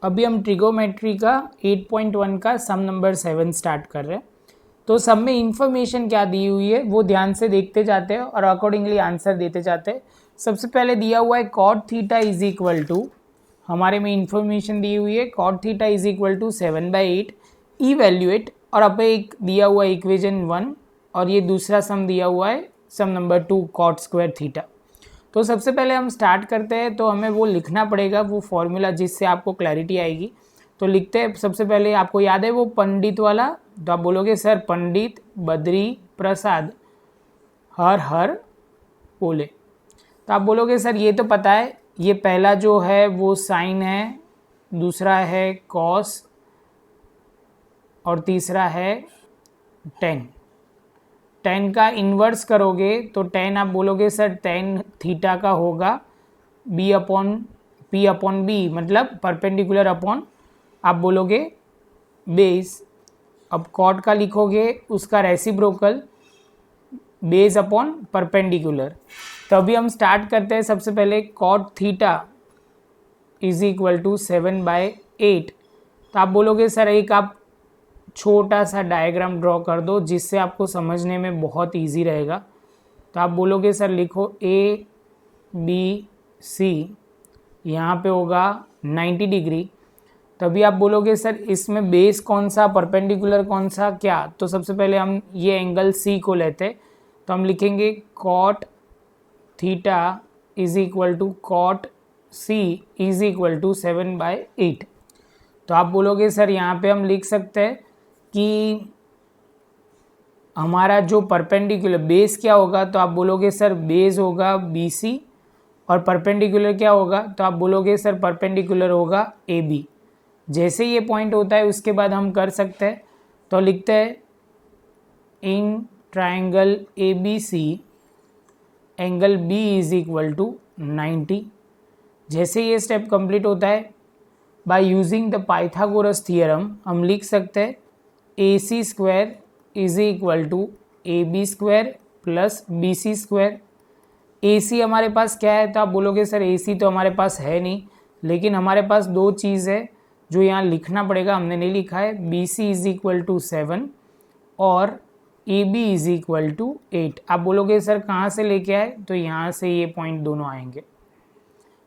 अभी हम ट्रिगोमेट्री का 8.1 का सम नंबर 7 स्टार्ट कर रहे हैं। तो सब में इंफॉर्मेशन क्या दी हुई है वो ध्यान से देखते जाते हैं और अकॉर्डिंगली आंसर देते जाते हैं। सबसे पहले दिया हुआ है cot theta is equal to, हमारे में इंफॉर्मेशन दी हुई है cot theta is equal to 7/8 evaluate, और अब एक दिया हुआ है इक्वेशन 1 और ये दूसरा सम दिया हुआ है सम नंबर 2 कॉट स्क्वायर थीटा। तो सबसे पहले हम स्टार्ट करते हैं, तो हमें वो लिखना पड़ेगा वो फॉर्मूला जिससे आपको क्लैरिटी आएगी। तो लिखते हैं, सबसे पहले आपको याद है वो पंडित वाला, तो आप बोलोगे सर पंडित बद्री प्रसाद हर हर बोले। तो आप बोलोगे सर ये तो पता है, ये पहला जो है वो साइन है, दूसरा है कॉस और तीसरा है टेन। टेन का इन्वर्स करोगे तो टेन आप बोलोगे सर टेन थीटा का होगा बी अपॉन बी, मतलब परपेंडिकुलर अपॉन आप बोलोगे बेस। अब कॉट का लिखोगे उसका रेसिप्रोकल बेस अपॉन परपेंडिकुलर। तो अभी हम स्टार्ट करते हैं। सबसे पहले cot theta is equal to 7/8। तो आप बोलोगे सर एक आप छोटा सा डायग्राम ड्रॉ कर दो जिससे आपको समझने में बहुत इजी रहेगा। तो आप बोलोगे सर लिखो ए बी सी, यहाँ पे होगा 90 डिग्री। तभी आप बोलोगे सर इसमें बेस कौन सा, परपेंडिकुलर कौन सा, क्या। तो सबसे पहले हम ये एंगल सी को लेते, तो हम लिखेंगे cot theta is equal to cot C is equal to 7/8। तो आप बोलोगे सर यहाँ पे हम लिख सकते हैं कि हमारा जो परपेंडिकुलर बेस क्या होगा, तो आप बोलोगे सर बेस होगा BC और परपेंडिकुलर क्या होगा, तो आप बोलोगे सर परपेंडिकुलर होगा AB। जैसे ये पॉइंट होता है उसके बाद हम कर सकते हैं, तो लिखते हैं in triangle ABC angle B is equal to 90। जैसे ये स्टेप कंप्लीट होता है, by using the Pythagoras theorem हम लिख सकते हैं AC square is equal to AB square plus BC square. AC हमारे पास क्या है, तो आप बोलोगे सर AC तो हमारे पास है नहीं, लेकिन हमारे पास दो चीज़ है जो यहाँ लिखना पड़ेगा, हमने नहीं लिखा है। BC इज इक्वल टू 7 और AB इज इक्वल टू 8। आप बोलोगे सर कहाँ से लेके आए, तो यहाँ से ये पॉइंट दोनों आएंगे।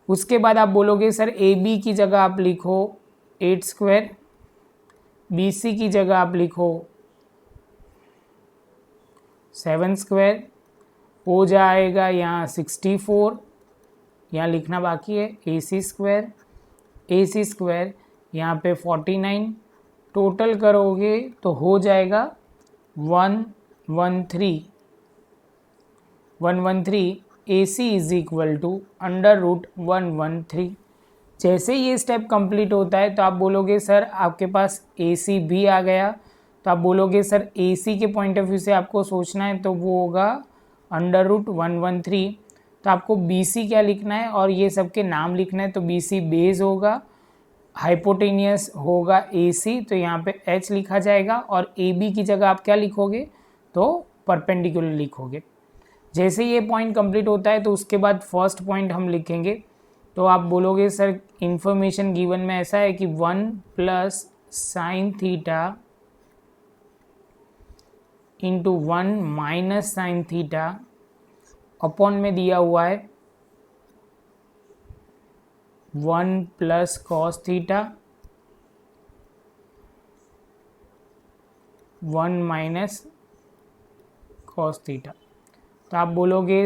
उसके बाद आप बोलोगे सर AB की जगह आप लिखो 8 स्क्वायर, BC की जगह आप लिखो 7 स्क्वायर, हो जाएगा यहाँ 64। यहाँ लिखना बाकी है AC स्क्वायर यहाँ पे 49, टोटल करोगे तो हो जाएगा 113 AC इज इक्वल टू √113। जैसे ये स्टेप कंप्लीट होता है तो आप बोलोगे सर आपके पास AC भी आ गया। तो आप बोलोगे सर AC के पॉइंट ऑफ व्यू से आपको सोचना है तो वो होगा √113। तो आपको BC क्या लिखना है और ये सबके नाम लिखना है। तो BC बेस होगा, हाइपोटेनियस होगा AC, तो यहाँ पे H लिखा जाएगा, और AB की जगह आप क्या लिखोगे, तो परपेंडिकुलर लिखोगे। जैसे ये पॉइंट कंप्लीट होता है तो उसके बाद फर्स्ट पॉइंट हम लिखेंगे। तो आप बोलोगे सर इंफॉर्मेशन गिवन में ऐसा है कि 1 plus sine theta into 1 minus sine theta upon में दिया हुआ है 1 plus cos theta 1 minus cos theta. तो आप बोलोगे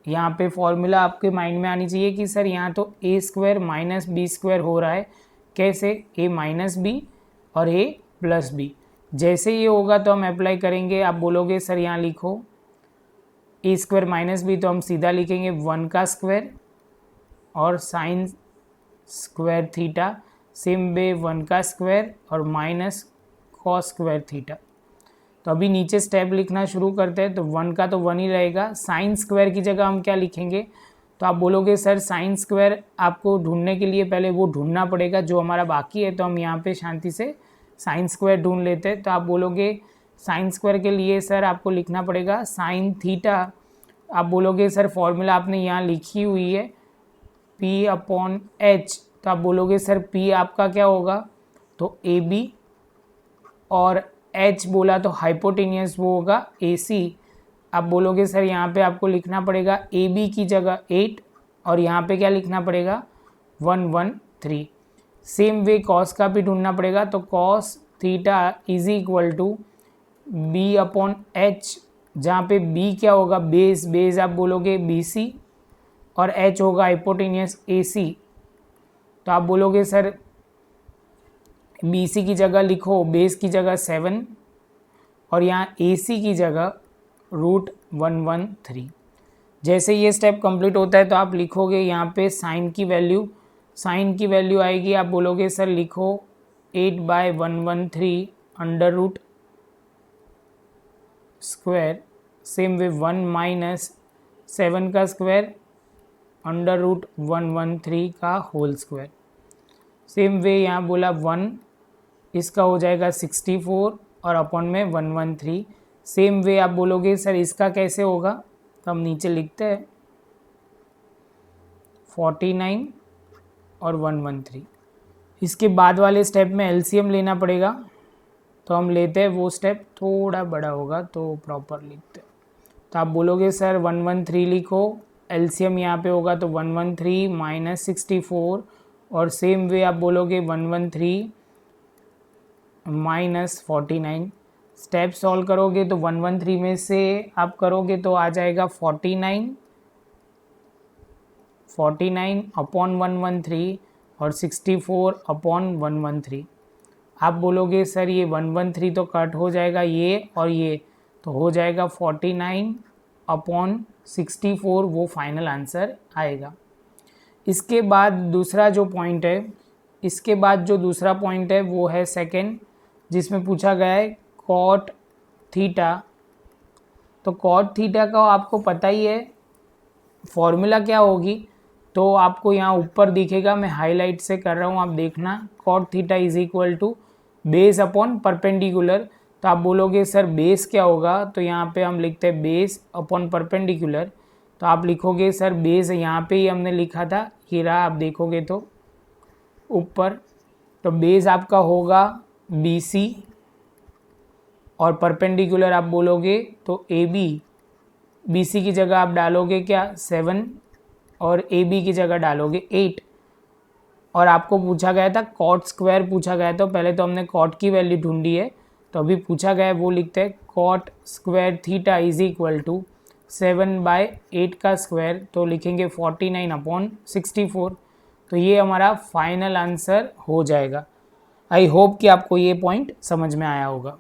यहाँ पे फॉर्मूला आपके माइंड में आनी चाहिए कि सर यहाँ तो A square minus B square हो रहा है, कैसे, A माइनस B और A प्लस B। जैसे ये होगा तो हम अप्लाई करेंगे। आप बोलोगे सर यहाँ लिखो A स्क्वायर माइनस B, तो हम सीधा लिखेंगे 1 का स्क्वायर और sine square theta, same way 1 का स्क्वायर और माइनस कॉस स्क्वायर थीटा। तो अभी नीचे स्टेप लिखना शुरू करते हैं। तो 1 का तो 1 ही रहेगा। साइन स्क्वायर की जगह हम क्या लिखेंगे, तो आप बोलोगे सर साइन स्क्वायर आपको ढूंढने के लिए पहले वो ढूंढना पड़ेगा जो हमारा बाकी है। तो हम यहाँ पे शांति से साइन स्क्वायर ढूंढ लेते हैं। तो आप बोलोगे साइन स्क्वायर के लिए सर आपको लिखना पड़ेगा साइन थीटा। आप बोलोगे सर फॉर्मूला आपने यहाँ लिखी हुई है P/H तो आप बोलोगे सर P आपका क्या होगा, तो AB, और H बोला तो हाइपोटेनियस वो होगा AC। आप बोलोगे सर यहाँ पे आपको लिखना पड़ेगा AB की जगह 8 और यहाँ पे क्या लिखना पड़ेगा 113। सेम वे कॉस का भी ढूंढना पड़ेगा, तो cos theta is equal to B upon H, जहाँ पे B क्या होगा बेस, बेस आप बोलोगे BC और H होगा हाइपोटेनियस AC। तो आप बोलोगे सर BC की जगह लिखो बेस की जगह 7 और यहाँ AC की जगह √113। जैसे ये स्टेप कंप्लीट होता है तो आप लिखोगे यहाँ पे साइन की वैल्यू आएगी, आप बोलोगे सर लिखो 8/113 under root square, same way 1 minus 7 का स्क्वायर अंडर रूट 113 का होल स्क्वायर। सेम वे यहाँ बोला 1, इसका हो जाएगा 64 और अपॉन में 113। सेम वे आप बोलोगे सर इसका कैसे होगा, तो हम नीचे लिखते हैं 49 और 113। इसके बाद वाले स्टेप में एलसीएम लेना पड़ेगा, तो हम लेते हैं वो स्टेप, थोड़ा बड़ा होगा तो प्रॉपर लिखते हैं। तो आप बोलोगे सर 113 लिखो, एलसीएम यहाँ पे होगा तो 113 माइनस 64, और सेम वे आप बोलोगे 113 माइनस 49। स्टेप सॉल्व करोगे तो 113 में से आप करोगे तो आ जाएगा 49 अपॉन 113 और 64 अपॉन 113। आप बोलोगे सर ये 113 तो कट हो जाएगा ये और ये, तो हो जाएगा 49 अपॉन 64, वो फाइनल आंसर आएगा। इसके बाद दूसरा जो पॉइंट है वो है सेकंड, जिसमें पूछा गया है कॉट थीटा। तो कॉट थीटा का आपको पता ही है फॉर्मूला क्या होगी, तो आपको यहाँ ऊपर दिखेगा, मैं हाईलाइट से कर रहा हूँ, आप देखना। Cot theta is equal to base upon perpendicular. तो आप बोलोगे सर बेस क्या होगा, तो यहाँ पे हम लिखते हैं बेस अपॉन परपेंडिकुलर। तो आप लिखोगे सर बेस यहाँ पे ही हमने लिखा था, ये रहा, आप देखोगे तो ऊपर, तो बेस आपका होगा BC और परपेंडिकुलर आप बोलोगे तो AB। BC की जगह आप डालोगे क्या 7 और AB की जगह डालोगे 8। और आपको पूछा गया था कॉट स्क्वायर पूछा गया था, पहले तो हमने कॉट की वैल्यू ढूंढी है, तो अभी पूछा गया है वो लिखते हैं cot square theta is equal to 7/8 का स्क्वायर, तो लिखेंगे 49 अपॉन 64। तो ये हमारा फाइनल आंसर हो जाएगा। आई होप कि आपको ये पॉइंट समझ में आया होगा।